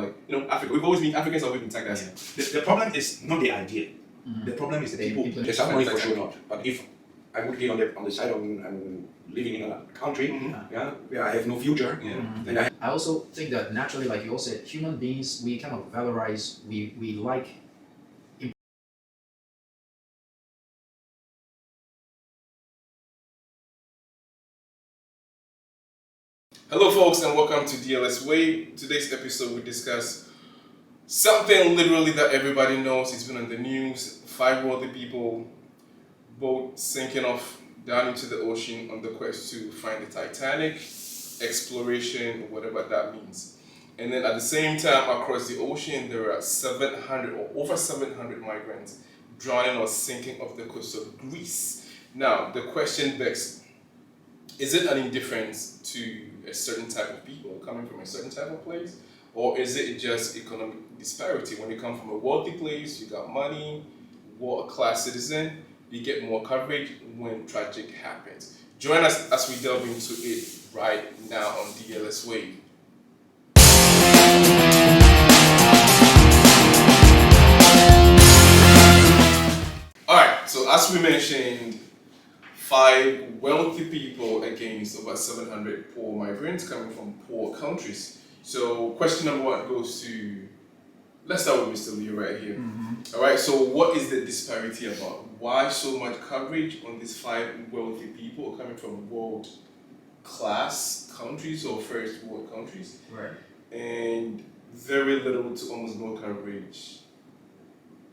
Africa. Africans always been tagged as. The problem is not the idea. The problem is the people. There's some money for sure not. But if I would be on the side of living in a country, where I have no future, then I also think that naturally, like you all said, human beings, we kind of valorize, we like. Hello folks and welcome to DLS Way. Today's episode we discuss something literally that everybody knows. It's been on the news. 5 wealthy people, boat sinking off down into the ocean on the quest to find the Titanic, exploration, whatever that means. And then at the same time across the ocean there are 700 or over 700 migrants drowning or sinking off the coast of Greece. Now the question begs, is it an indifference to a certain type of people coming from a certain type of place? Or is it just economic disparity? When you come from a wealthy place, you got money, world-class citizen, you get more coverage when tragic happens. Join us as we delve into it right now on DLS Wave. Alright, so as we mentioned, 5 wealthy people against over 700 poor migrants coming from poor countries. So question number 1 goes to, let's start with Mr. Lee right here. All right, so what is the disparity about? Why so much coverage on these 5 wealthy people coming from world class countries or first world countries? Right. And very little to almost no coverage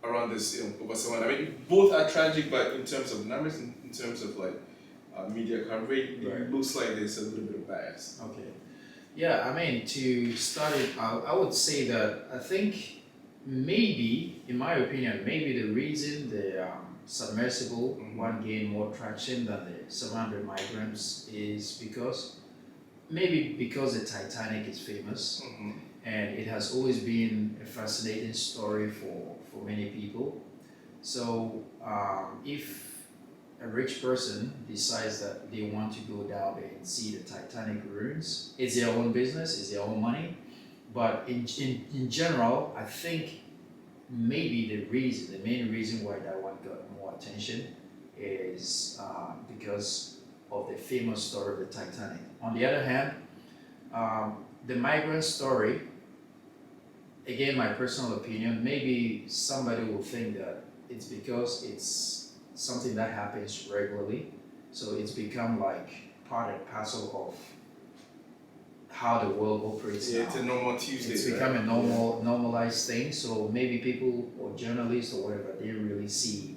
around this over 700. I mean, both are tragic, but in terms of numbers, in terms of like media coverage, it looks like there's a little bit of bias. Okay. Yeah, I mean, to start it out, I would say that I think maybe, in my opinion, maybe the reason the Submersible one gained more traction than the 700 migrants is because the Titanic is famous and it has always been a fascinating story for many people. So if a rich person decides that they want to go down there and see the Titanic ruins, it's their own business, it's their own money. But in general, I think maybe the main reason why that one got more attention is because of the famous story of the Titanic. On the other hand, the migrant story, again, my personal opinion, maybe somebody will think that it's because it's something that happens regularly, so it's become like part and parcel of how the world operates now. It's a normal Tuesday. It's become a normalized thing, so maybe people or journalists or whatever, they really see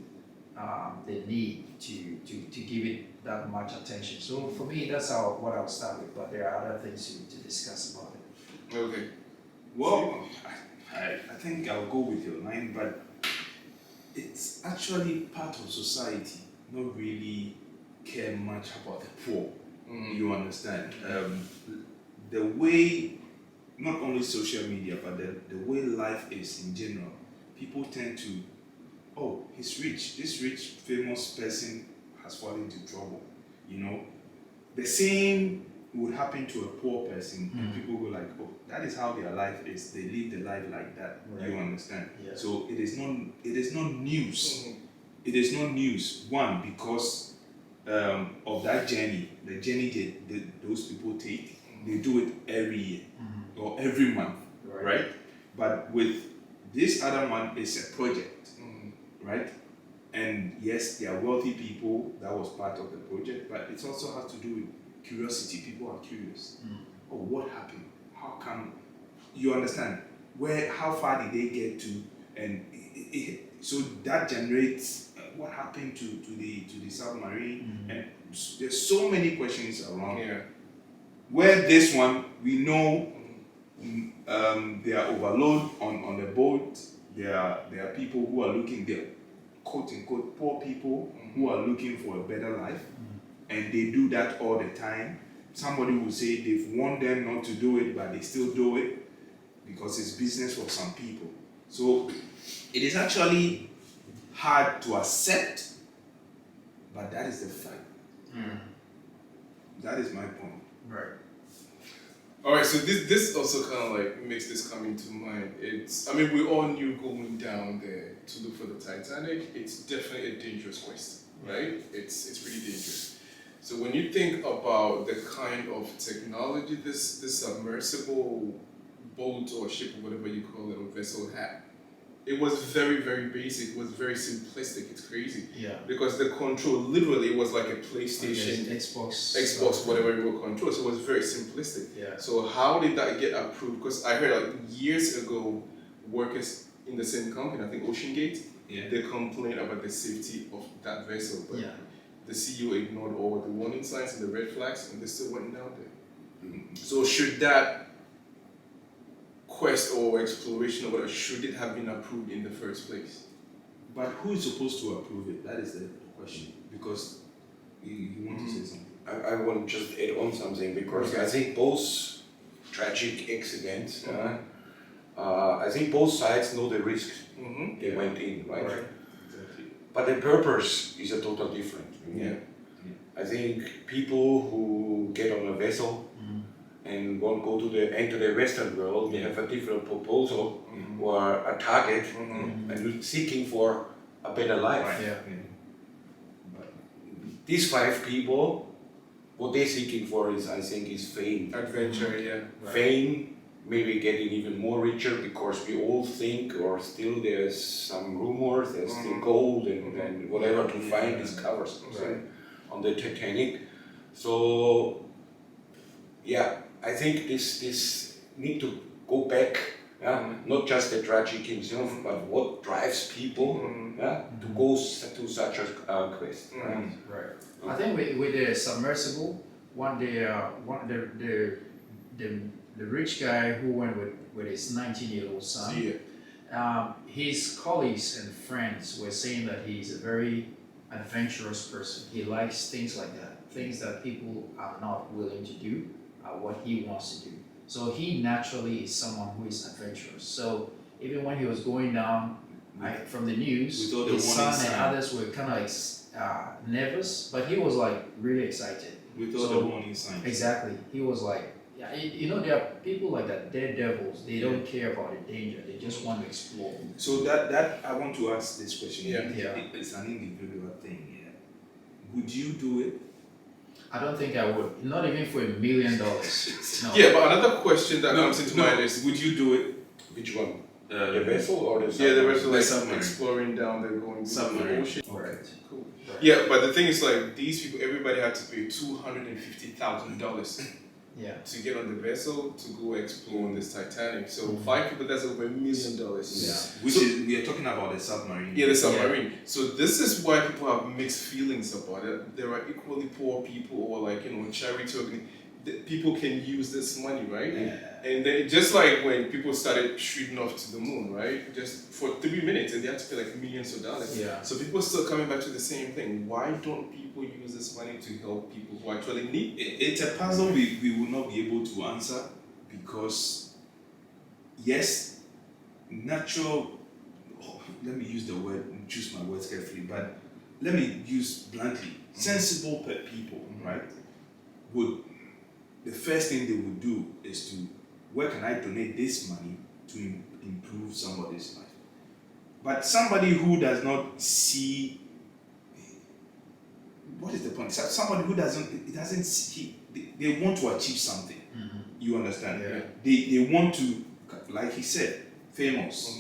the need to give it that much attention. So for me, that's what I'll start with, but there are other things to discuss about it. Okay. Well, I think I'll go with your line, but it's actually part of society not really care much about the poor. You understand? The way, not only social media, but the way life is in general, people tend to, oh, he's rich. This rich, famous person has fallen into trouble. You know, the same would happen to a poor person, and people go like, oh, that is how their life is. They live the life like that. Right. You understand? Yeah. So it is not news. It is not news. One, because of that journey, the journey those people take. They do it every year or every month, right? But with this other one, it's a project, right? And yes, they are wealthy people. That was part of the project, but it also has to do with curiosity. People are curious. Oh, what happened? How come? You understand? How far did they get to? And so that generates what happened to the submarine. And there's so many questions around. Yeah. Where this one, we know they are overload on the boat. There are people who are looking there, quote unquote, poor people who are looking for a better life, and they do that all the time. Somebody will say they've warned them not to do it, but they still do it because it's business for some people. So it is actually hard to accept, but that is the fact. That is my point. Right. All right, so this also kind of like makes this come into mind. It's, I mean, we all knew going down there to look for the Titanic. It's definitely a dangerous quest, right? It's pretty dangerous. So when you think about the kind of technology this submersible boat or ship or whatever you call it or vessel had, it was very, very basic. It was very simplistic. It's crazy. Yeah. Because the control, literally, it was like a PlayStation, Xbox, whatever you will control. So it was very simplistic. Yeah. So how did that get approved? Because I heard like years ago, workers in the same company, I think Ocean Gate, they complained about the safety of that vessel. But the CEO ignored all the warning signs and the red flags, and they still went down there. Mm-hmm. So should that quest or exploration or whatever, should it have been approved in the first place? But who is supposed to approve it? That is the question. Because you want to say something. I want to just add on something because I think both tragic accidents, I think both sides know the risk they went in, right? Exactly. But the purpose is a total different. I think people who get on a vessel and won't go to enter the Western world, they have a different proposal or a target and seeking for a better life. But these 5 people, what they're seeking for is, I think, is fame. Adventure, Fame, maybe getting even more richer because we all think, or still there's some rumors, there's still gold and whatever to find discovers on the Titanic. So, I think this need to go back, not just the tragic himself, but what drives people to go to such a quest. Right. I think with the submersible, the rich guy who went with his 19-year-old son, his colleagues and friends were saying that he's a very adventurous person. He likes things like that, things that people are not willing to do, what he wants to do. So he naturally is someone who is adventurous. So even when he was going down, from the news, his son and others were kind of like nervous, but he was like really excited. With all the warning signs. Exactly. He was like, there are people like that, daredevils. They don't care about the danger. They just want to explore. So that I want to ask this question. It's an individual thing. Would you do it? I don't think I would. Not even for $1 million. No. But another question that comes into mind is, would you do it? Which one? The vessel or the submarine? the vessel, like submarine. exploring down there, going to the ocean. Right. Cool. Yeah, but the thing is, like, these people, everybody had to pay $250,000 to get on the vessel to go explore on this Titanic. So 5 people, that's over $1 million. Which is, we are talking about the submarine. Yeah, the submarine. So this is why people have mixed feelings about it. There are equally poor people or like, charity organizations. People can use this money, right? And then just like when people started shooting off to the moon, right? Just for 3 minutes and they had to pay like millions of dollars. So people are still coming back to the same thing. Why don't people use this money to help people who actually need it? It's a puzzle we will not be able to answer because, yes, natural, let me use the word, choose my words carefully, but let me use bluntly, sensible people, right, the first thing they would do is to, where can I donate this money to improve somebody's life? But somebody who does not see, what is the point? Somebody who doesn't see, they want to achieve something. You understand? They want to, like he said, famous,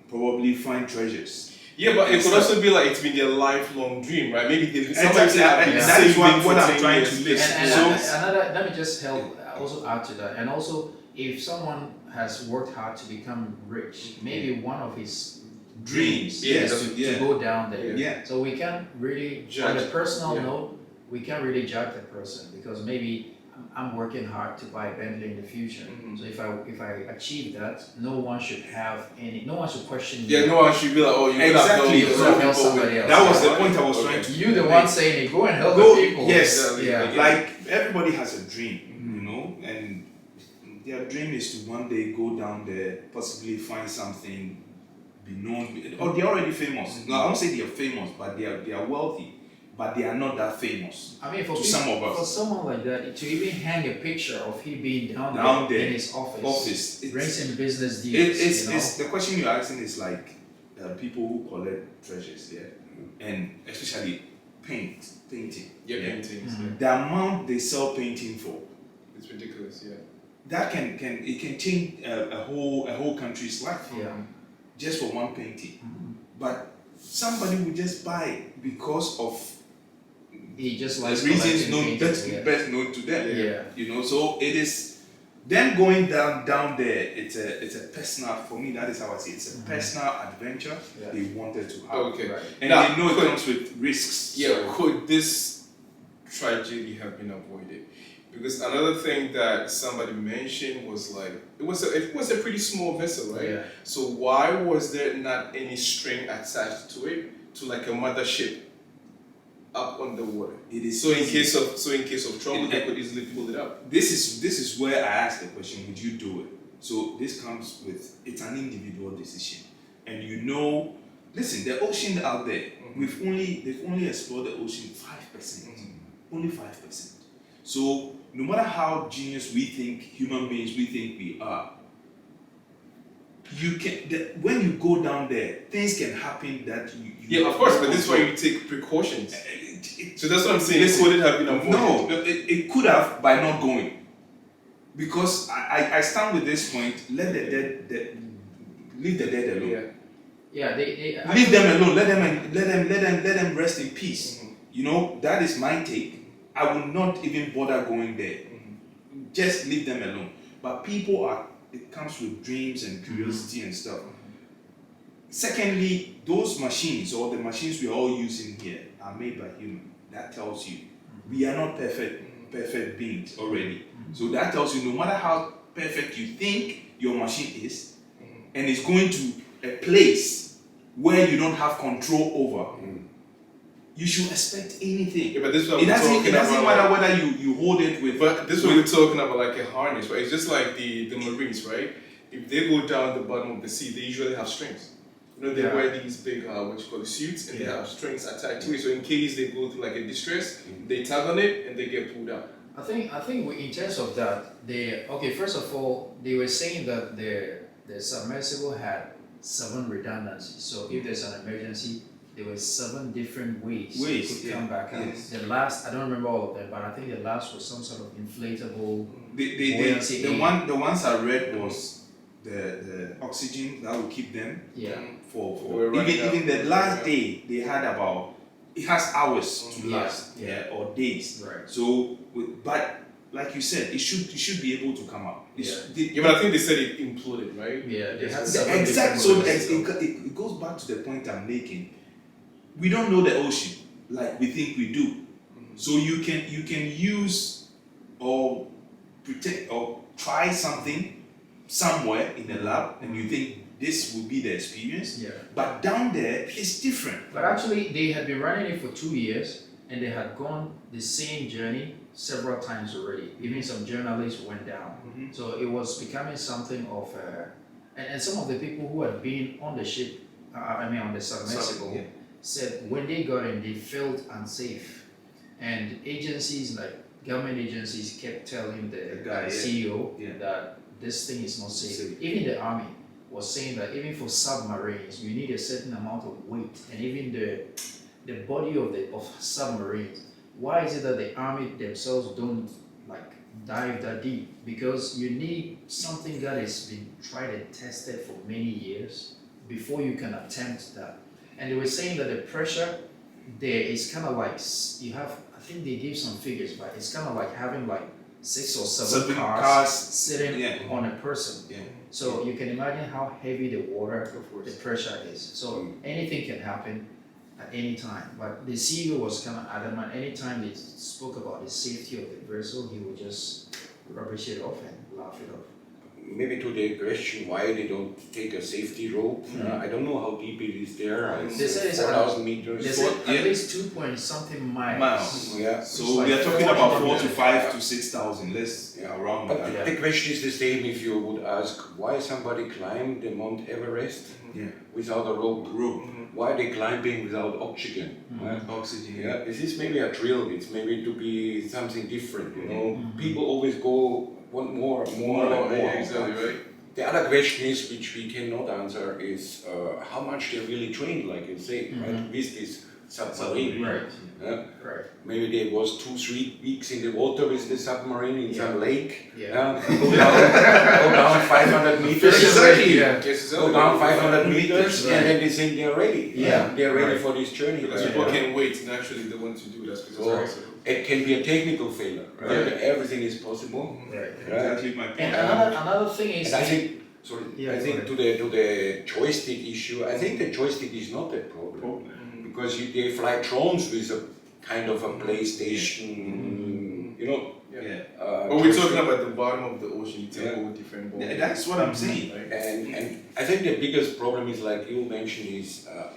probably find treasures. Yeah, but it could also be like it's been their lifelong dream, right? Maybe that is what I'm trying to list. Let me just also add to that. And also, if someone has worked hard to become rich, maybe one of his dreams is to go down there. So we can't really, on a personal note, we can't really judge that person because maybe I'm working hard to buy a Bentley in the future. So if I achieve that, no one should question me. Yeah, no one should be like, oh, you exactly. help somebody else. That was the point I was trying to. You the one saying it, go and help the people. Yes, like everybody has a dream, and their dream is to one day go down there, possibly find something, be known, or they're already famous. No, I won't say they're famous, but they are wealthy. but they are not that famous I mean, for to people, some of for us. someone like that, to even hang a picture of he being down there in his office brings him business deals. It's the question you're asking is like people who collect treasures, yeah, and especially painting. Yeah, paintings. Mhm. Yeah. The amount they sell painting for, It's ridiculous. Yeah. that can change a whole country's life Yeah. just for one painting. Mhm. But somebody will just buy it because of He just the likes reasons collecting known paintings, best known to them. Yeah. You know, so it is then going down there. It's a personal, for me, that is how I see it. It's a personal adventure Yeah. they wanted to have, Okay. Right. and Now, they know it could- comes with risks. Yeah, So could this tragedy have been avoided? Because another thing that somebody mentioned was like it was a pretty small vessel, right? Yeah. So why was there not any string attached to it to like a mothership up on the water? it is So in easy. case of trouble, It- they could easily pull it up. This is where I ask the question: would you do it? So this comes with it's an individual decision, and you know, listen, the ocean out there, they've only explored the ocean 5%, only 5%. So no matter how genius we think human beings we think we are, you can when you go down there, things can happen that you Yeah, of course, have but no this is why control. you take precautions. It- So that's what I'm saying. Listen, Could it have been avoided? No, it could have by not going. Because I stand with this point, let the dead leave the dead alone. Yeah. Yeah, they Leave them alone, let them rest in peace. Mhm. You know, that is my take. I will not even bother going there. Just leave them alone. But it comes with dreams and curiosity and stuff. Secondly, those machines or the machines we are all using here are made by humans. That tells you we are not perfect beings already. So that tells you no matter how perfect you think your machine is, and it's going to a place where you don't have control over, you should expect anything. Yeah, but this is what It we're doesn't talking matter about. whether you hold it with. But this is what we're talking about, like a harness, right? It's just like the Marines, right? If they go down the bottom of the sea, they usually have strings. You know, they Yeah. wear these big, suits, and they have strings attached to it. So in case they go through like a distress, they tug on it and they get pulled out. I think in terms of that, first of all, they were saying that the submersible had 7 redundancies. So if there's an emergency, there were 7 different ways it could come back out. yes. The last, I don't remember all of them, but I think the last was some sort of inflatable. The aid. ones I read was the oxygen that will keep them Yeah. for We're running out. even the last day they had about it has hours to Yeah, last yeah. or days. Right. So but like you said, it should be able to come out. Yeah, but I think they said it imploded, right? Yeah, they had The 7 Exact. different So ways. it goes back to the point I'm making. We don't know the ocean like we think we do. So you can use or pretend or try something somewhere in the lab, and you think this will be the experience. Yeah. But down there, it's different. But actually, they had been running it for 2 years, and they had gone the same journey several times already. Even some journalists went down. Mhm. So it was becoming something of and some of the people who had been on the ship, on the submersible, Yeah. said when they got in, they felt unsafe. And agencies, like government agencies, kept telling the guy, yeah. CEO Yeah. that this thing is not safe. Safe. Even the army was saying that even for submarines, you need a certain amount of weight, and even the body of submarines. Why is it that the army themselves don't like dive that deep? Because you need something that has been tried and tested for many years before you can attempt that. And they were saying that the pressure there is kind of like you have. I think they gave some figures, but it's kind of like having like 6 or 7 7 cars, cars, sitting yeah. on a person. Yeah. So you can imagine how heavy the water, Of course. the pressure is. So anything can happen at any time. But the CEO was kind of adamant. Anytime they spoke about the safety of the vessel, he would just rubbish it off and laugh it off. maybe to the question why they don't take a safety rope. I don't know how deep it is there. They say it's 4,000 meters. They said at least 2 point something miles. Yeah. So It's we are like talking 4 about 4 to kilometers. 5 to 6,000, let's around But that. the question is the same if you would ask why somebody climbed the Mount Everest without a rope. Why they climbing without oxygen? Oxygen. Yeah, this is maybe a drill. It's maybe to be something different. You know, people always go want more. Yeah, exactly, right? The other question is, which we cannot answer, is how much they really trained, like you say, right, with this submarine. Right. Yeah? Right. Maybe there was 2-3 weeks in the water with the submarine in some lake. Yeah. Go down 500 meters. Exactly. Yeah. Go down 500 meters, and then they think they're ready. Yeah. They're ready Right. for this journey. Because right? people can wait, naturally they want to do that because Oh. it's possible. It can be a technical failure. Right? Yeah. Everything is possible. Right. Exactly my point. And another thing is, And I think, sorry, Yeah, I go think ahead. to the joystick issue, I think the joystick is not the problem. Because they fly drones with a kind of a PlayStation, you know. Yeah. But we're talking about the bottom of the ocean, it's a Yeah. whole different ball. That's what I'm saying. Right? And I think the biggest problem is, like you mentioned, is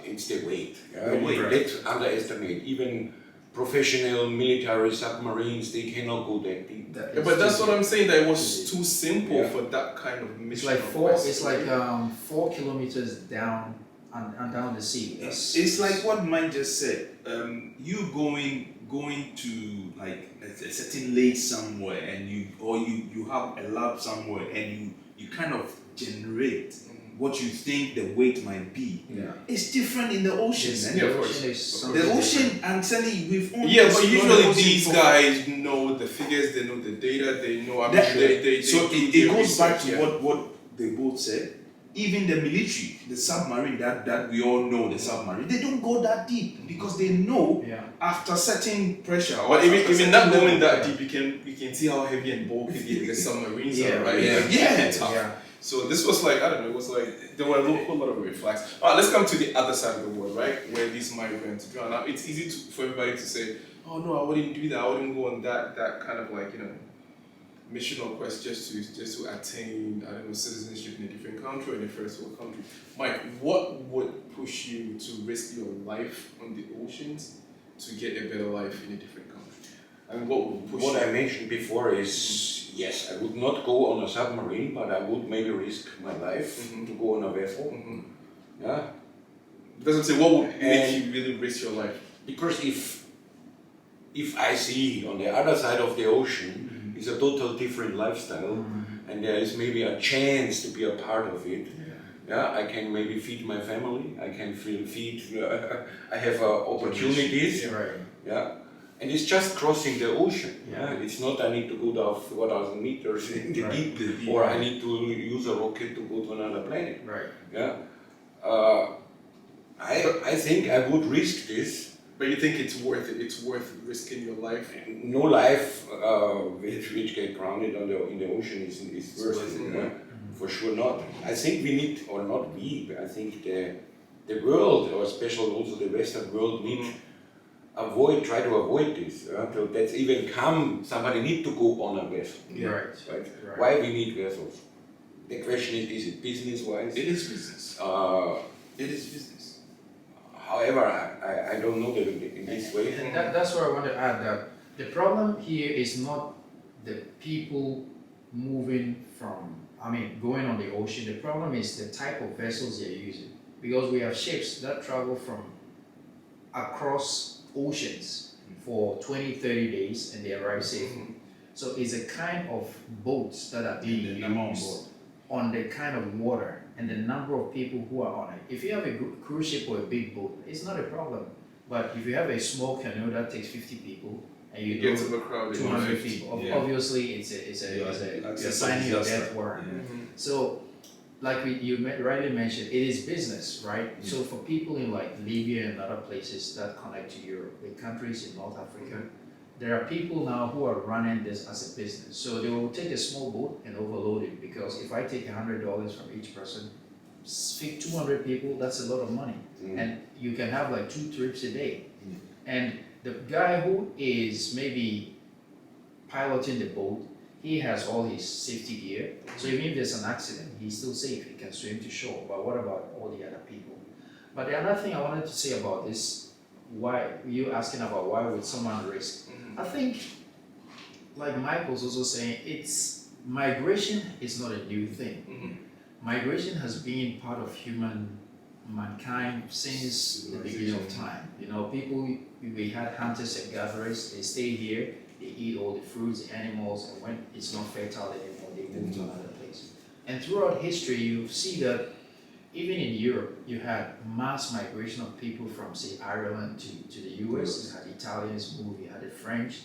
it's the weight. The weight. Let's underestimate. Even professional military submarines, they cannot go that deep. Yeah, but that's what I'm saying, that it was too simple Yeah. for that kind of it's mission. like of 4. quest, It's like right? 4 kilometers down and down the sea. It's like what Mike just said. You going to like a certain lake somewhere, and you have a lab somewhere, and you kind of generate what you think the weight might be. Yeah. It's different in the ocean, man. Yeah, of the course. ocean is Of something The ocean, different. I'm telling you, we've only Yeah, but explored usually the ocean these for- guys know the figures, they know the data, they know. I mean, That- they so do it their goes back to research, yeah. what they both said. Even the military, the submarine that we all know, the submarine, they don't go that deep because they know Yeah. after certain pressure. Or But after even certain not going level- that deep, you can see how heavy and bulky the submarines Yeah, are, right? yeah, Like, yeah. tough. Yeah. So this was like, I don't know, it was like, there were a whole lot of red flags. All right, let's come to the other side of the world, right? Where these migrants drown. Now, it's easy for everybody to say, oh no, I wouldn't do that, I wouldn't go on that kind of like, mission or quest just to attain, I don't know, citizenship in a different country or in a first world country. Mike, what would push you to risk your life on the oceans to get a better life in a different country? I mean, what would push What you? I mentioned before is, yes, I would not go on a submarine, but I would maybe risk my life to go on a vessel. Yeah, It doesn't say what would make And- you really risk your life. because if I see on the other side of the ocean is a total different lifestyle, and there is maybe a chance to be a part of it. Yeah, I can maybe feed my family. I can feed. I have opportunities. Right. Yeah, and it's just crossing the ocean. Yeah. Yeah, it's not I need to go down 4,000 meters in the Right. deep, or I need to use a rocket to go to another planet. Right. Yeah, I think I would risk this. But you think it's worth it? It's worth risking your life? No life which get grounded in the ocean is worth it. Yeah? For sure not. I think we need, or not we, but I think the world, or especially also the Western world, need try to avoid this. So that's even somebody need to go on a vessel. Yeah. Right. Right? Right. Why we need vessels? The question is it business wise? It is business. It is business. However, I don't know that in this way. And that's where I want to add that the problem here is not the people moving from, going on the ocean. The problem is the type of vessels they're using. Because we have ships that travel from across oceans for 20, 30 days and they arrive safely. So it's a kind of boats that are being The number on used board. on the kind of water and the number of people who are on it. If you have a cruise ship or a big boat, it's not a problem. But if you have a small canoe that takes 50 people and you You get do to a crowd. 200 people, Yeah. obviously you're signing your death warrant. So, like rightly mentioned, it is business, right? Yeah. So for people in like Libya and other places that connect to Europe, the countries in North Africa, there are people now who are running this as a business. So they will take a small boat and overload it because if I take $100 from each person, feed 200 people, that's a lot of money. And you can have like 2 trips a day. And the guy who is maybe piloting the boat, he has all his safety gear. So even if there's an accident, he's still safe. He can swim to shore. But what about all the other people? But the other thing I wanted to say about this, why you asking about why would someone risk? I think, like Michael's also saying, it's migration is not a new thing. Migration has been part of mankind since the beginning of time. You know, we had hunters and gatherers. They stay here. They eat all the fruits, the animals, and when it's not fertile anymore, they move to another place. And throughout history, you see that even in Europe, you had mass migration of people from, say, Ireland to the US. You had Italians move, you had the French.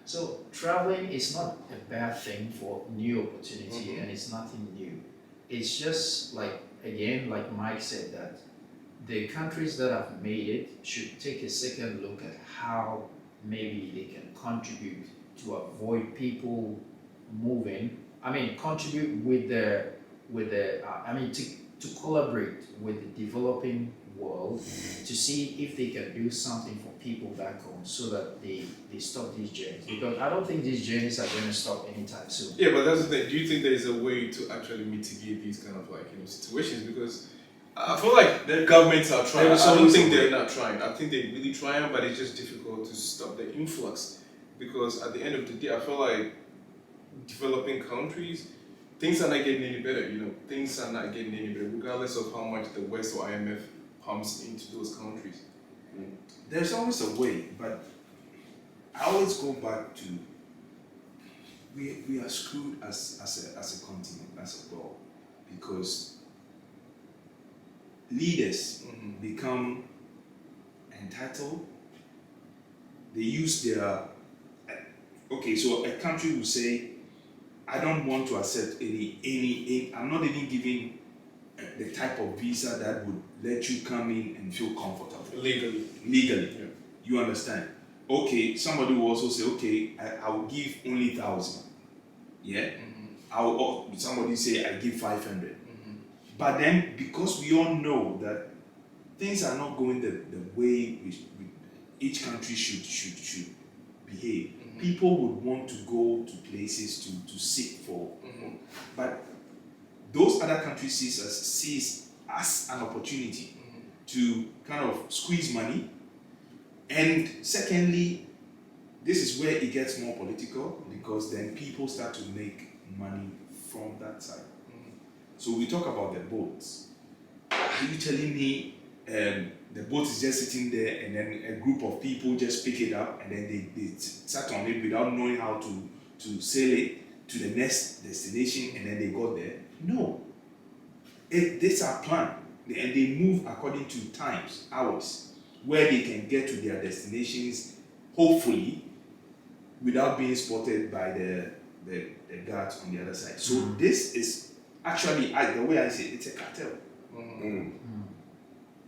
So traveling is not a bad thing for new opportunity, and it's nothing new. It's just like, again, like Mike said, that the countries that have made it should take a second look at how maybe they can contribute to avoid people moving. I mean, contribute to collaborate with the developing world to see if they can do something for people back home so that they stop these journeys. Because I don't think these journeys are going to stop anytime soon. Yeah, but that's the thing. Do you think there is a way to actually mitigate these kind of situations? Because I feel like the governments are trying. I don't think they're not trying. I think they're really trying, but it's just difficult to stop the influx. Because at the end of the day, I feel like developing countries, things are not getting any better. Things are not getting any better, regardless of how much the West or IMF pumps into those countries. There's always a way, but I always go back to we are screwed as a continent, as a world, because leaders become entitled. They use their so a country will say, I don't want to accept any I'm not even giving the type of visa that would let you come in and feel comfortable. Legally. Yeah. You understand? Okay, somebody will also say, okay, I will give only 1,000. Yeah? Somebody say, I give 500. But then, because we all know that things are not going the way each country should behave, people would want to go to places to seek for. But those other countries sees as an opportunity to kind of squeeze money. And secondly, this is where it gets more political, because then people start to make money from that side. So we talk about the boats. Are you telling me the boat is just sitting there and then a group of people just pick it up and then they sat on it without knowing how to sail it to the next destination and then they got there? No. This are planned, and they move according to times, hours, where they can get to their destinations, hopefully, without being spotted by the guards on the other side. So this is actually, the way I say it, it's a cartel.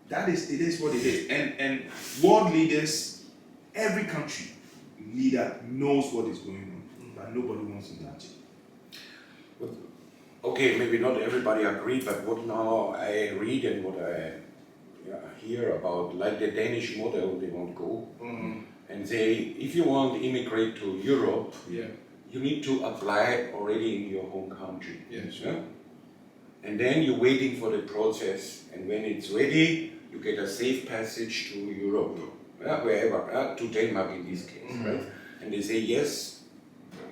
It is what it is. And world leaders, every country leader knows what is going on, but nobody wants to touch it. Okay, maybe not everybody agree, but what now I read and what I hear about, like the Danish model, they won't go. And they, if you want to immigrate to Europe, you need to apply already in your home country. And then you're waiting for the process, and when it's ready, you get a safe passage to Europe, wherever, to Denmark in this case, right? And they say, yes,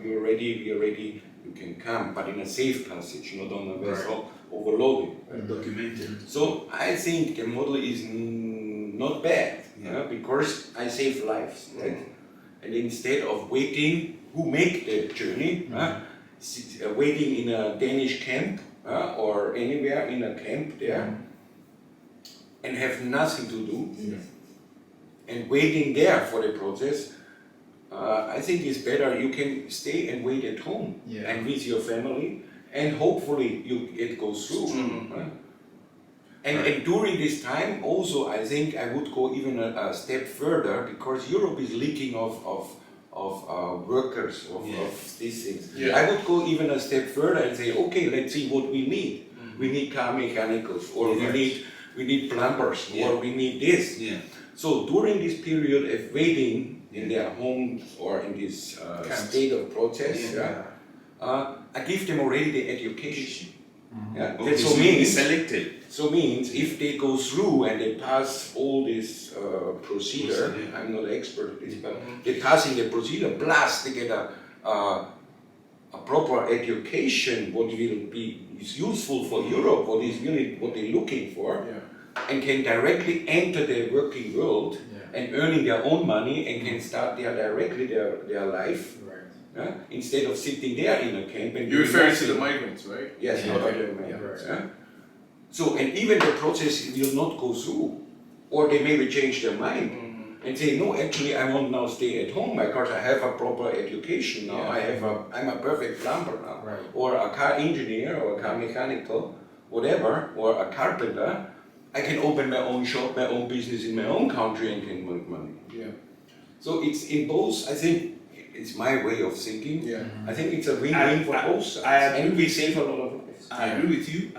you're ready, we are ready, you can come, but in a safe passage, not on a vessel overloaded. Documented. So I think the model is not bad, because I save lives, right? And instead of waiting, who make the journey, waiting in a Danish camp, or anywhere in a camp there, and have nothing to do, and waiting there for the process, I think it's better you can stay and wait at home and with your family, and hopefully it goes through. And during this time also, I think I would go even a step further, because Europe is leaking of workers, of these things. I would go even a step further and say, okay, let's see what we need. We need car mechanicals, or we need plumbers, or we need this. So during this period of waiting in their homes or in this state of process, I give them already the education. Yeah. Okay, So so means selected. So means if they go through and they pass all this procedure, Procedure. I'm not expert at this, but they pass in the procedure, plus they get a proper education, what will be is useful for Europe, what is really what they're looking for, and can directly enter the working world and earning their own money and can start directly their life. Instead of sitting there in a camp and You're referring to the migrants, right? Yes, Yeah. not Okay. the migrants. Yeah. So, and even the process will not go through, or they maybe change their mind and say, no, actually, I want now stay at home because I have a proper education now. I'm a perfect plumber now, or a car engineer, or a car mechanical, whatever, or a carpenter. I can open my own shop, my own business in my own country and can make money. Yeah. So it's in both. I think it's my way of thinking. Yeah. I think it's a win-win for both sides, and we save a lot of lives. I agree with you.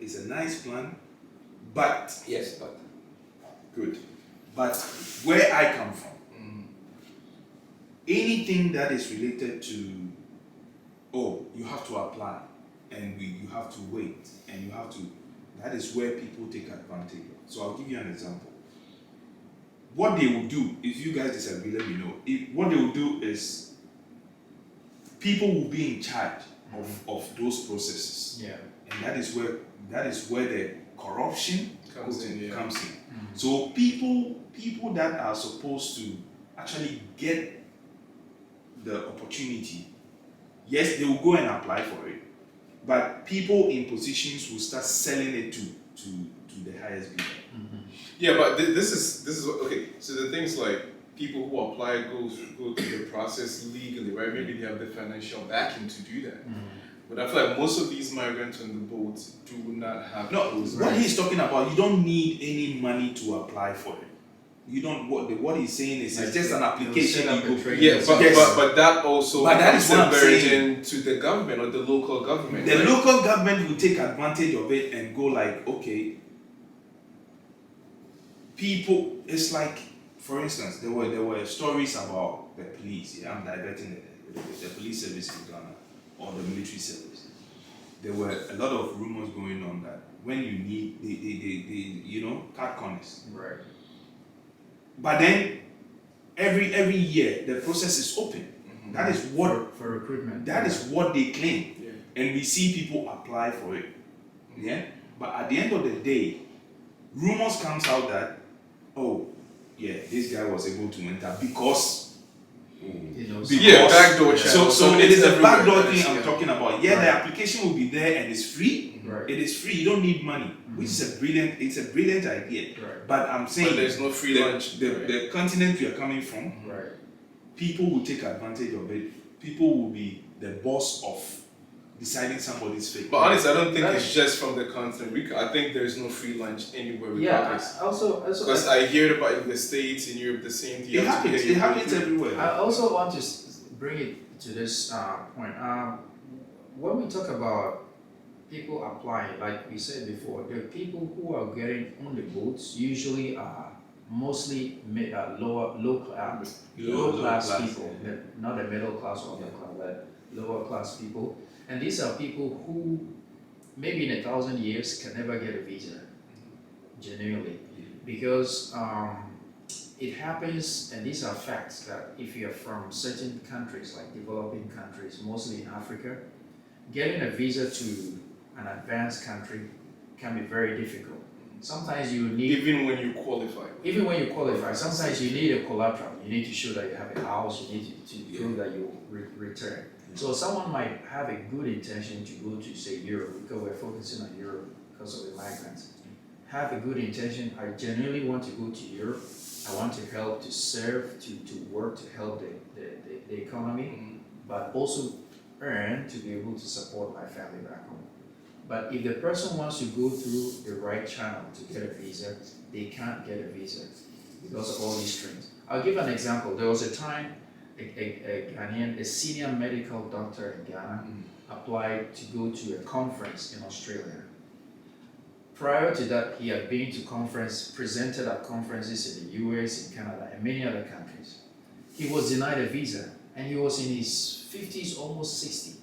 It's a nice plan, but Yes, but good. But where I come from, anything that is related to, you have to apply, and you have to wait, and you have to, that is where people take advantage of. So I'll give you an example. What they will do, if you guys disagree, let me know. What they will do is, people will be in charge of those processes. And that is where the corruption comes in. So people that are supposed to actually get the opportunity, yes, they will go and apply for it, but people in positions will start selling it to the highest bidder. Yeah, but this is okay. So the things like people who apply go through the process legally, right? Maybe they have the financial backing to do that. But I feel like most of these migrants on the boats do not have those What rights. he's talking about, you don't need any money to apply for it. You don't. What he's saying is, it's just an application. set up You a go. trade. Yeah, Yes. but that also But that is becomes what a I'm burden to the government or the local government. The right? local government will take advantage of it and go like, okay, people. It's like, for instance, there were stories about the police. Yeah, I'm diverting the police service in Ghana or the military service. There were a lot of rumors going on that when you need, they cut corners. Right. But then every year the process is open. That is what For recruitment. that is what they claim. Yeah. And we see people apply for it. Yeah? But at the end of the day, rumors comes out that, this guy was able to enter because Yeah, backdoor so channel. it is it's a everywhere. backdoor That thing is- I'm yeah. talking about. Yeah, the application will be there and it's free. Right. It is free, you don't need money. Which is it's a brilliant idea. Right. But I'm saying But there's no free lunch. the continent we are coming from, Right. people will take advantage of it. People will be the boss of deciding somebody's fate. But honestly, I don't think it's just from the continent. I think there's no free lunch anywhere Yeah. regardless. Also, Because I hear about in the States, in Europe, the same thing. You It have to happens. pay It your happens way through. everywhere. I also want to bring it to this point. When we talk about people applying, like we said before, the people who are getting on the boats usually are mostly low class people, not the middle class or upper class, but lower class people. And these are people who maybe in 1,000 years can never get a visa, genuinely, because it happens, and these are facts, that if you're from certain countries, like developing countries, mostly in Africa, getting a visa to an advanced country can be very difficult. Sometimes you need, Even when you qualify. sometimes you need a collateral. You need to show that you have a house, you need to prove that you return. So someone might have a good intention to go to, say, Europe, because we're focusing on Europe because of the migrants. Have a good intention, I genuinely want to go to Europe. I want to help, to serve, to work, to help the economy, but also earn to be able to support my family back home. But if the person wants to go through the right channel to get a visa, they can't get a visa because of all these strings. I'll give an example. There was a time a Ghanaian, a senior medical doctor in Ghana, applied to go to a conference in Australia. Prior to that, he had been to presented at conferences in the US, in Canada, and many other countries. He was denied a visa, and he was in his 50s, almost 60.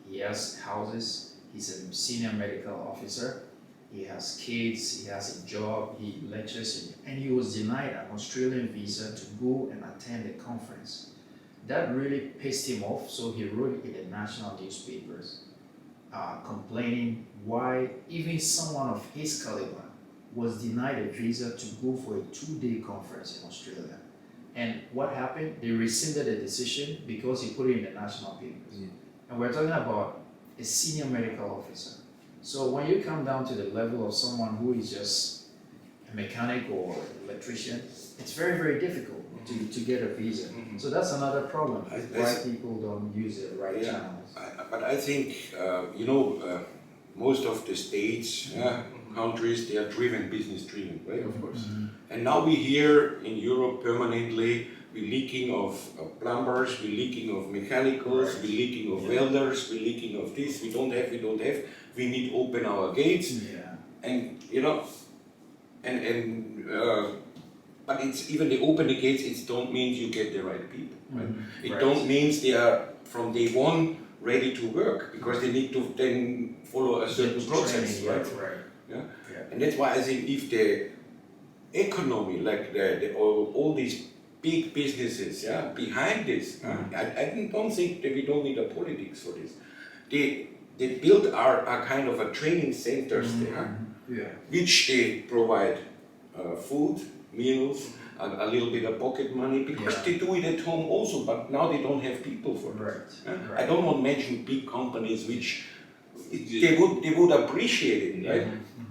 He has houses, he's a senior medical officer, he has kids, he has a job, he lectures, and he was denied an Australian visa to go and attend a conference. That really pissed him off, so he wrote in the national newspapers complaining why even someone of his caliber was denied a visa to go for a 2-day conference in Australia. And what happened? They rescinded the decision because he put it in the national papers. Yeah. And we're talking about a senior medical officer. So when you come down to the level of someone who is just a mechanic or electrician, it's very, very difficult to get a visa. So that's another problem, why people don't use the right channels. But I think, most of the states, countries, they are business driven, right? Of course. And now we hear in Europe permanently, we're leaking of plumbers, we're leaking of mechanicals, we're leaking of welders, we're leaking of this, we don't have, we need to open our gates. Yeah. And, but it's even they open the gates, it don't mean you get the right people, right? It don't mean they are from day one ready to work, because they need to then follow a certain process, right? Yeah? And that's why I think if the economy, like all these big businesses, behind this, I don't think that we don't need a politics for this. They build our kind of a training centers there, which they provide food, meals, a little bit of pocket money, because they do it at home also, but now they don't have people for it. I don't want to mention big companies which they would appreciate it, right?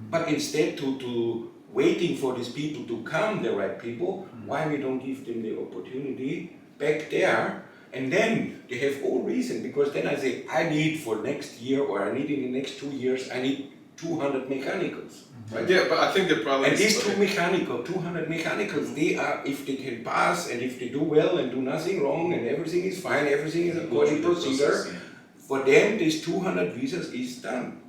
But instead to waiting for these people to come, the right people, why we don't give them the opportunity back there, and then they have all reason, because then I say, I need for next year, or I need in the next 2 years, I need 200 mechanicals. Right? Yeah, but I think the problem and is... these 200 mechanicals, they are, if they can pass, and if they do well and do nothing wrong, and everything is fine, everything is according to procedure, for them, these 200 visas is done.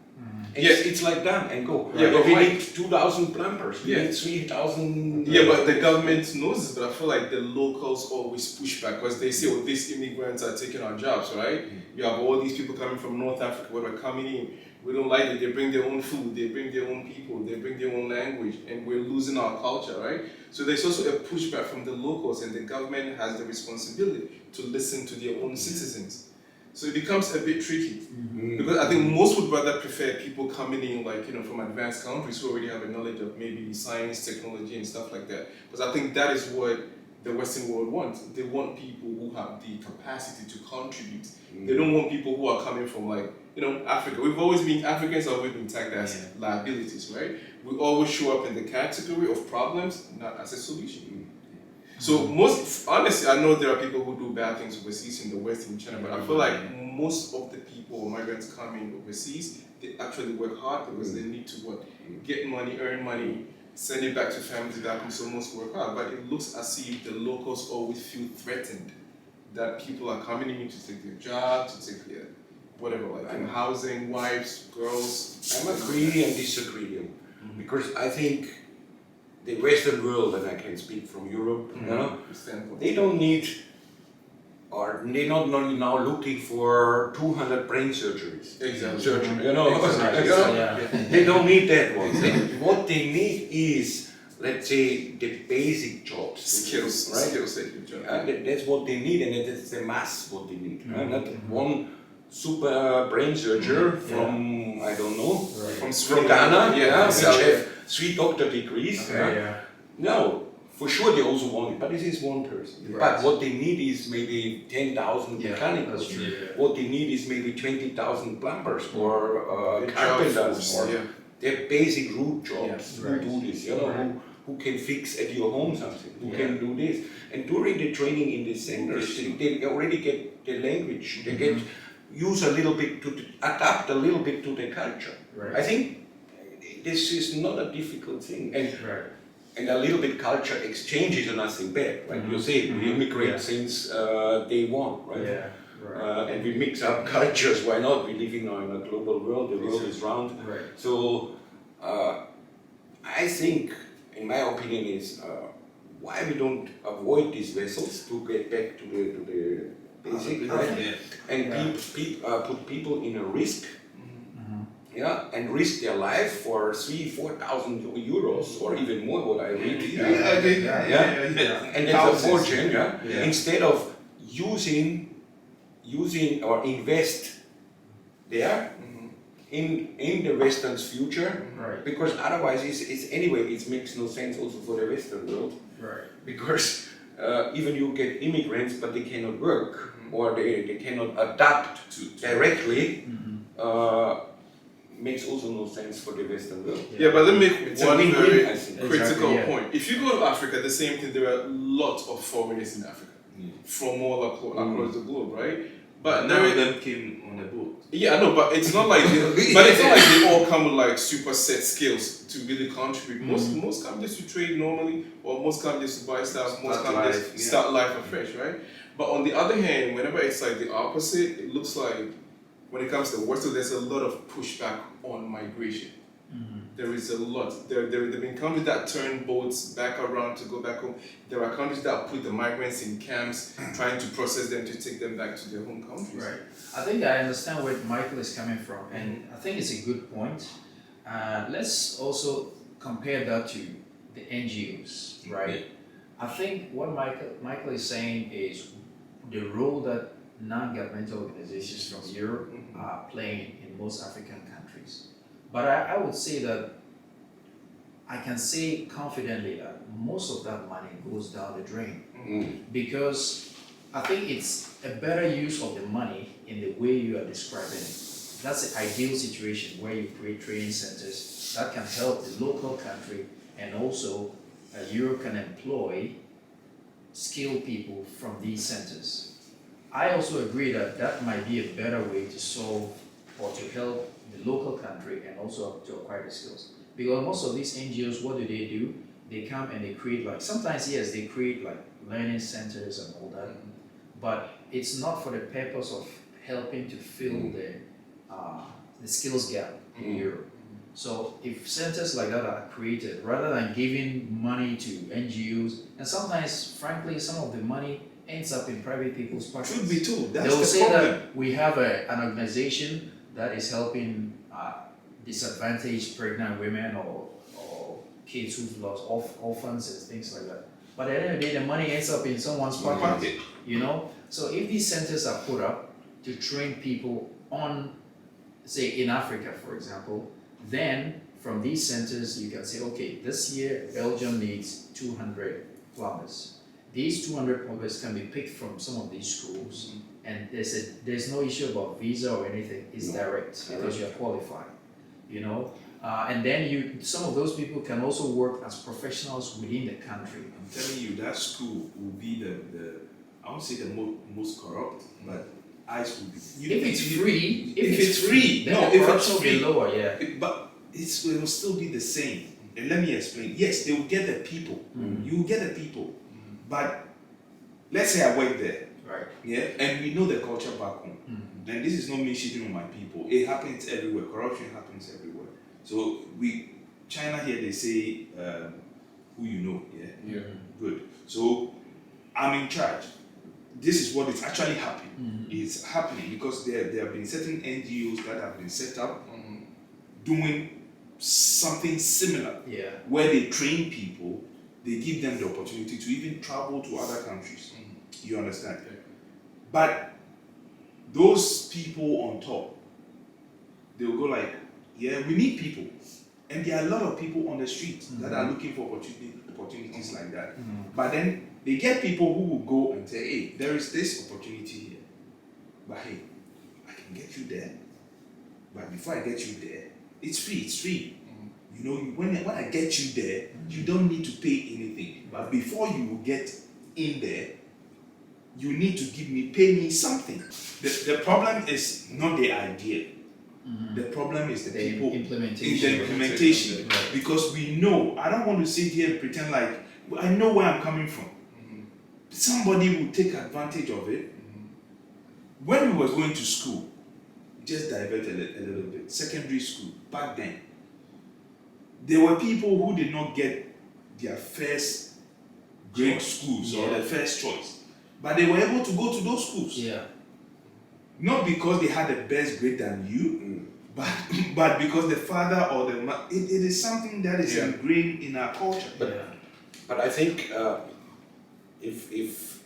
It's like done and go. Yeah, but we need 2,000 plumbers, we need 3,000... Yeah, but the government knows this, but I feel like the locals always push back, because they say, oh, these immigrants are taking our jobs, right? You have all these people coming from North Africa who are coming in. We don't like it. They bring their own food, they bring their own people, they bring their own language, and we're losing our culture, right? So there's also a pushback from the locals, and the government has the responsibility to listen to their own citizens. So it becomes a bit tricky, because I think most would rather prefer people coming in, like, from advanced countries who already have a knowledge of maybe science, technology, and stuff like that. Because I think that is what the Western world wants. They want people who have the capacity to contribute. They don't want people who are coming from, like, Africa. Africans have always been tagged as liabilities, right? We always show up in the category of problems, not as a solution. So honestly, I know there are people who do bad things overseas in the West, in China, but I feel like most of the people, migrants coming overseas, they actually work hard because they need to get money, earn money, send it back to families that can almost work hard. But it looks as if the locals always feel threatened that people are coming in to take their job, to take their whatever, like in housing, wives, girls. I'm agree and disagree, because I think the Western world, and I can speak from Europe, they don't need, or they're not now looking for 200 brain surgeries. Exactly. They don't need that one. What they need is, let's say, the basic jobs. Skills, right? Skills that you join. That's what they need, and that's the mass what they need. Not one super brain surgeon from, I don't know, from Ghana, which have 3 doctor degrees. No, for sure they also want it, but this is one person. But what they need is maybe 10,000 mechanicals. What they need is maybe 20,000 plumbers or carpenters or their basic root jobs who do this, who can fix at your home something, who can do this. And during the training in the centers, they already get the language, they get use a little bit to adapt a little bit to the culture. I think this is not a difficult thing, and a little bit culture exchange is nothing bad, right? You say we immigrate since day one, right? And we mix up cultures. Why not? We're living now in a global world. The world is round. So I think, in my opinion, is why we don't avoid these vessels to get back to the basically, Right. right? Yeah. And Yeah. put people in a risk, Mhm. yeah, and risk their life for 3,000-4,000 euros or even more. What I read, Yeah. and it's a Thousands. fortune, yeah. Yeah. Instead of using or invest there in the Western's future, Right. because otherwise it's anyway it makes no sense also for the Western world, Right. because even you get immigrants but they cannot work or they cannot adapt directly, makes also no sense for the Western world. Yeah, but let me make It's a one win-win, very I think. critical Exactly, yeah. point. If you go to Africa, the same thing, there are lots of foreigners in Africa from all across the globe, right? But None there of them came on a boat. yeah, I know, but it's not like they all come with like super set skills to really contribute. Most come just to trade normally, or most come just to buy stuff. Most Start come life, just yeah. start life afresh, right? But on the other hand, whenever it's like the opposite, it looks like when it comes to Western, there's a lot of pushback on migration. There is a lot. There have been countries that turn boats back around to go back home. There are countries that put the migrants in camps, trying to process them to take them back to their home countries. Right. I think I understand where Michael is coming from, and I think it's a good point. Let's also compare that to the NGOs, right? I think what Michael is saying is the role that non-governmental organizations from Europe are playing in most African countries. But I would say that I can say confidently that most of that money goes down the drain, because I think it's a better use of the money in the way you are describing it. That's the ideal situation where you create training centers that can help the local country, and also Europe can employ skilled people from these centers. I also agree that that might be a better way to solve or to help the local country and also to acquire the skills. Because most of these NGOs, what do? They come and they create like, sometimes yes, they create like learning centers and all that, but it's not for the purpose of helping to fill the skills gap in Europe. So if centers like that are created, rather than giving money to NGOs, and sometimes, frankly, some of the money ends up in private people's pockets. Truth be told, that's They'll the say problem. that we have an organization that is helping disadvantaged pregnant women or kids who've lost orphans and things like that. But at the end of the day, the money ends up in someone's pocket, you know? So if these centers are put up to train people on, say, in Africa, for example, then from these centers, you can say, okay, this year, Belgium needs 200 plumbers. These 200 plumbers can be picked from some of these schools, and there's no issue about visa or anything. It's direct because you're qualified, you know. And then some of those people can also work as professionals within the country. I'm telling you, that school will be the I won't say the most corrupt, but ICE will be. If it's free, then no, the if corruption it's free, lower, yeah. But it will still be the same. And let me explain. Yes, they will get the people. You will get the people. But let's say I work there. Right. Yeah, and we know the culture back home. And this is not me shitting on my people. It happens everywhere. Corruption happens everywhere. So China here, they say who you know. Yeah. Good. So I'm in charge. This is what is actually happening. It's happening because there have been certain NGOs that have been set up doing something similar. Yeah. Where they train people, they give them the opportunity to even travel to other countries. You understand? But those people on top, they will go like, yeah, we need people. And there are a lot of people on the street that are looking for opportunities like that. But then they get people who will go and say, hey, there is this opportunity here. But hey, I can get you there. But before I get you there, it's free. You know, when I get you there, you don't need to pay anything. But before you get in there, you need to pay me something. The problem is not the idea. The problem is the people implementation. in the implementation. Right. Because we know, I don't want to sit here and pretend like I know where I'm coming from. Somebody will take advantage of it. When we were going to school, just divert a little bit, secondary school, back then, there were people who did not get their first grade schools or their first choice. but they were able to go to those schools. Yeah. Not because they had the best grade than you, but because the father or the it is something that is ingrained in our culture. But I think if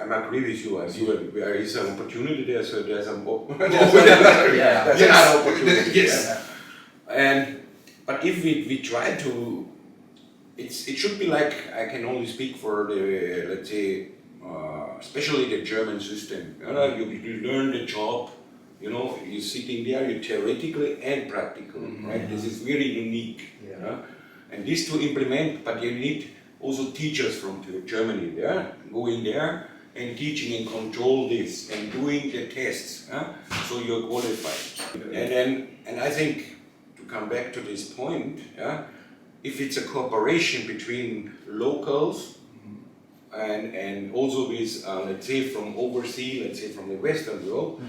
I'm agree with you, as you there is an opportunity there, so there's an there's another opportunity. Yes. But if we try to, it should be like, I can only speak for the, let's say, especially the German system. You learn the job, you're sitting there, you theoretically and practically, right? This is very unique. And this to implement, but you need also teachers from Germany there, going there and teaching and control this and doing the tests, so you're qualified. And I think, to come back to this point, if it's a cooperation between locals and also with, let's say, from overseas, let's say from the Western world,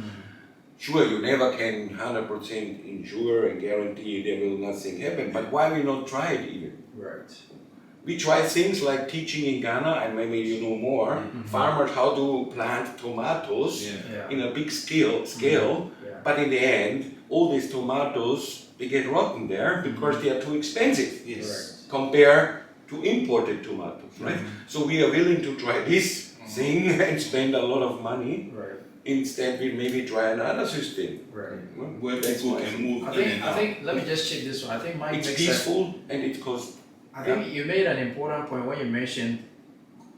sure, you never can 100% ensure and guarantee there will nothing happen, but why we not try it even? Right. We try things like teaching in Ghana, and maybe you know more, farmers how to plant tomatoes in a big scale. But in the end, all these tomatoes, they get rotten there because they are too expensive compared to imported tomatoes, right? So we are willing to try this thing and spend a lot of money. Instead, we maybe try another system. Where people can move I think, let me just check this one. I think Mike it's makes peaceful and it costs. I think you made an important point when you mentioned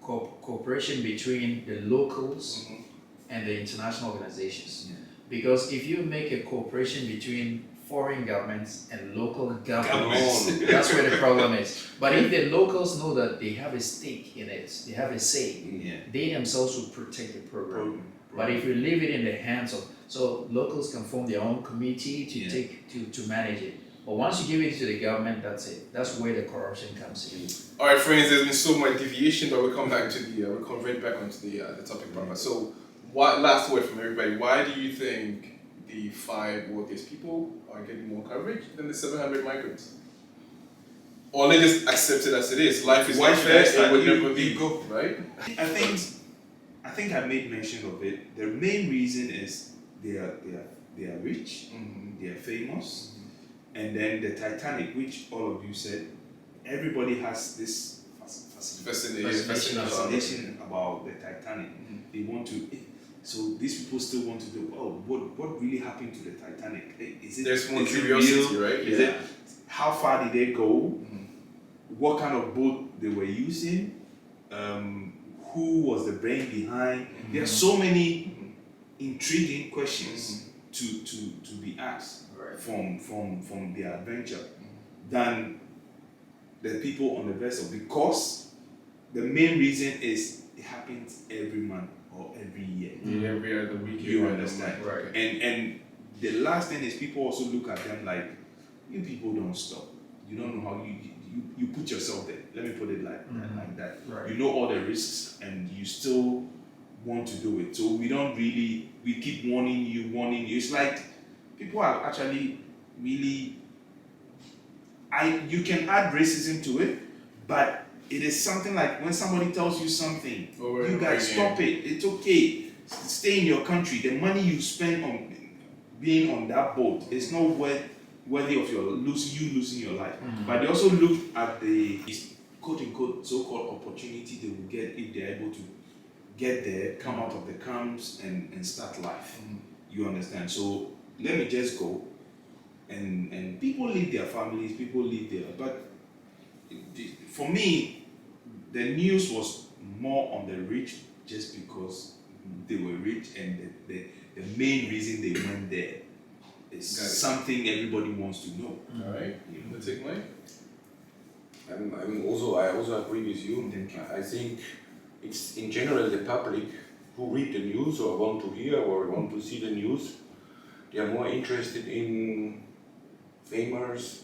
cooperation between the locals and the international organizations. Because if you make a cooperation between foreign governments and local governments, that's where the problem is. But if the locals know that they have a stake in it, they have a say, they themselves will protect the program. But if you leave it in the hands of, so locals can form their own committee to manage it. But once you give it to the government, that's it. That's where the corruption comes in. All right, friends. There's been so much deviation, but we'll come back to we'll convert back onto the topic proper. So, last word from everybody. Why do you think the 5 wealthiest people are getting more coverage than the 700 migrants? Or they just accept it as it is. Life is unfair. It would never be good, right? I think I made mention of it. The main reason is they are rich, they are famous, and then the Titanic, which all of you said, everybody has this fascination about the Titanic. They want to. So these people still want to do. What really happened to the Titanic? There's more curiosity, right? Is it? How far did they go? What kind of boat they were using? Who was the brain behind? There are so many intriguing questions to be asked from their adventure than the people on the vessel, because the main reason is it happens every month or every year. Every other week. You understand? Right. And the last thing is people also look at them like, you people don't stop. You don't know how you put yourself there. Let me put it like that. Right. You know all the risks and you still want to do it. So we keep warning you. It's like people are actually really, you can add racism to it, but it is something like when somebody tells you something, you guys stop it. It's okay. Stay in your country. The money you spend on being on that boat is not worthy of losing your life. But they also look at the quote unquote so-called opportunity they will get if they're able to get there, come out of the camps and start life. You understand? So let me just go and people leave their families, people leave their, but for me the news was more on the rich just because they were rich, and the main reason they went there is something everybody wants to know. All right, you take mine. I also agree with you. I think it's in general the public who read the news or want to hear or want to see the news. They are more interested in famous,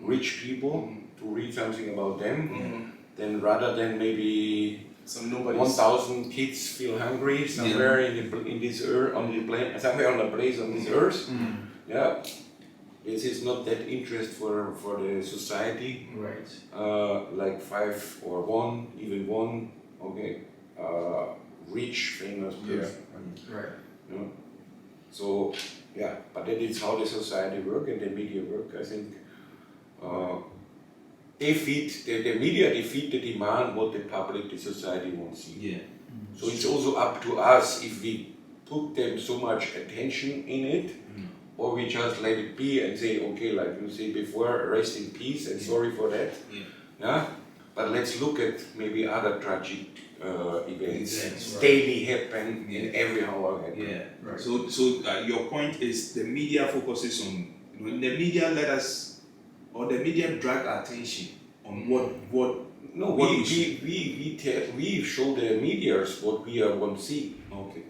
rich people to read something about them, than rather than maybe some nobody. 1,000 kids feel hungry somewhere in this earth on the planet, somewhere on a place on this earth. Yeah, this is not that interest for the society. Right. Like 5 or 1, even 1. Okay. rich, famous person. Right. You know? So, yeah, but that is how the society work and the media work. I think the media they feed the demand what the public, the society wants to see. Yeah. So it's also up to us if we put them so much attention in it, or we just let it be and say, okay, like you said before, rest in peace and sorry for that. Yeah? But let's look at maybe other tragic events Right. daily happen in every hour. Yeah. Right. So your point is the media focuses on, the media let us, or the media drag our attention on what. No, what we show the medias what we want to see. Okay.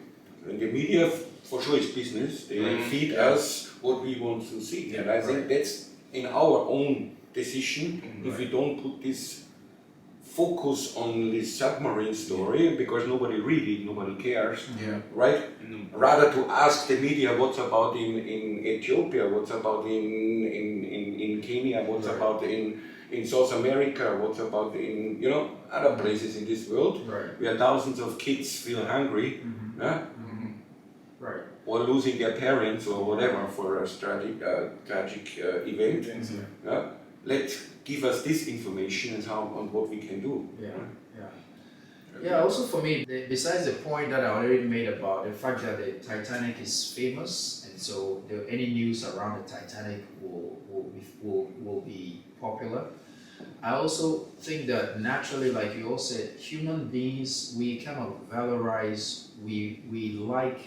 And the media for sure is business. They feed us what we want to see. And I think that's in our own decision if we don't put this focus on this submarine story because nobody read it, nobody cares. Right? Rather to ask the media what's about in Ethiopia, what's about in Kenya, what's about in South America, what's about in other places in this world where thousands of kids feel hungry, Right. or losing their parents or whatever for a tragic event. Give us this information and on what we can do. Yeah, also for me, besides the point that I already made about the fact that the Titanic is famous, and so any news around the Titanic will be popular. I also think that naturally, like you all said, human beings, we kind of valorize, we like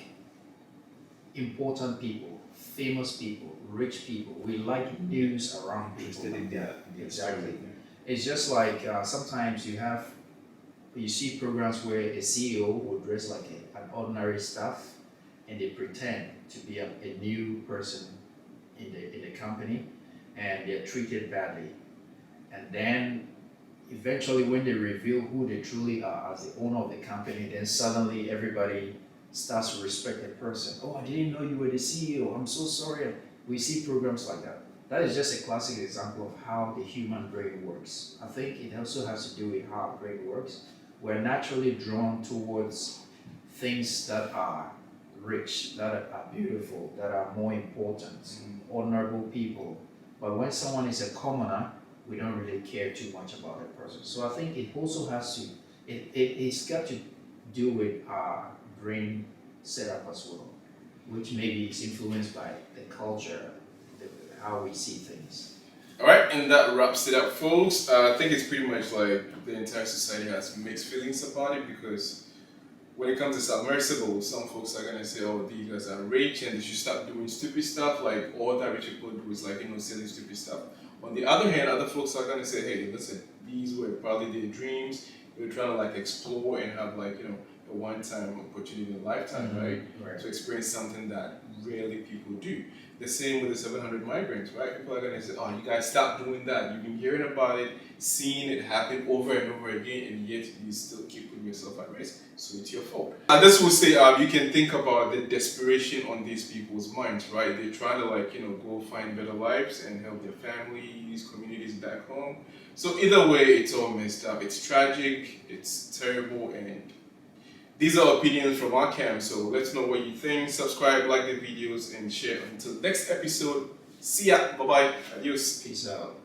important people, famous people, rich people. We like news around people. Exactly. It's just like sometimes you see programs where a CEO will dress like an ordinary staff and they pretend to be a new person in the company and they're treated badly. And then eventually when they reveal who they truly are as the owner of the company, then suddenly everybody starts to respect the person. Oh, I didn't know you were the CEO. I'm so sorry. We see programs like that. That is just a classic example of how the human brain works. I think it also has to do with how our brain works. We're naturally drawn towards things that are rich, that are beautiful, that are more important, honorable people. But when someone is a commoner, we don't really care too much about that person. So I think it also has to, it's got to do with our brain setup as well, which maybe is influenced by the culture, how we see things. Alright, and that wraps it up, folks. I think it's pretty much like the entire society has mixed feelings about it because when it comes to Submersible, some folks are going to say, oh, these guys are rich and they should stop doing stupid stuff, like all that rich people do is like, silly stupid stuff. On the other hand, other folks are going to say, hey, listen, these were probably their dreams. They were trying to like explore and have like, a one-time opportunity in a lifetime, right? To experience something that rarely people do. The same with the 700 migrants, right? People are going to say, oh, you guys stop doing that. You've been hearing about it, seeing it happen over and over again, and yet you still keep putting yourself at risk. So it's your fault. And this will say, you can think about the desperation on these people's minds, right? They're trying to, go find better lives and help their families, communities back home. So either way, it's all messed up. It's tragic, it's terrible, and these are opinions from our camp, so let us know what you think. Subscribe, like the videos, and share. Until next episode, see ya. Bye-bye. Adios. Peace out.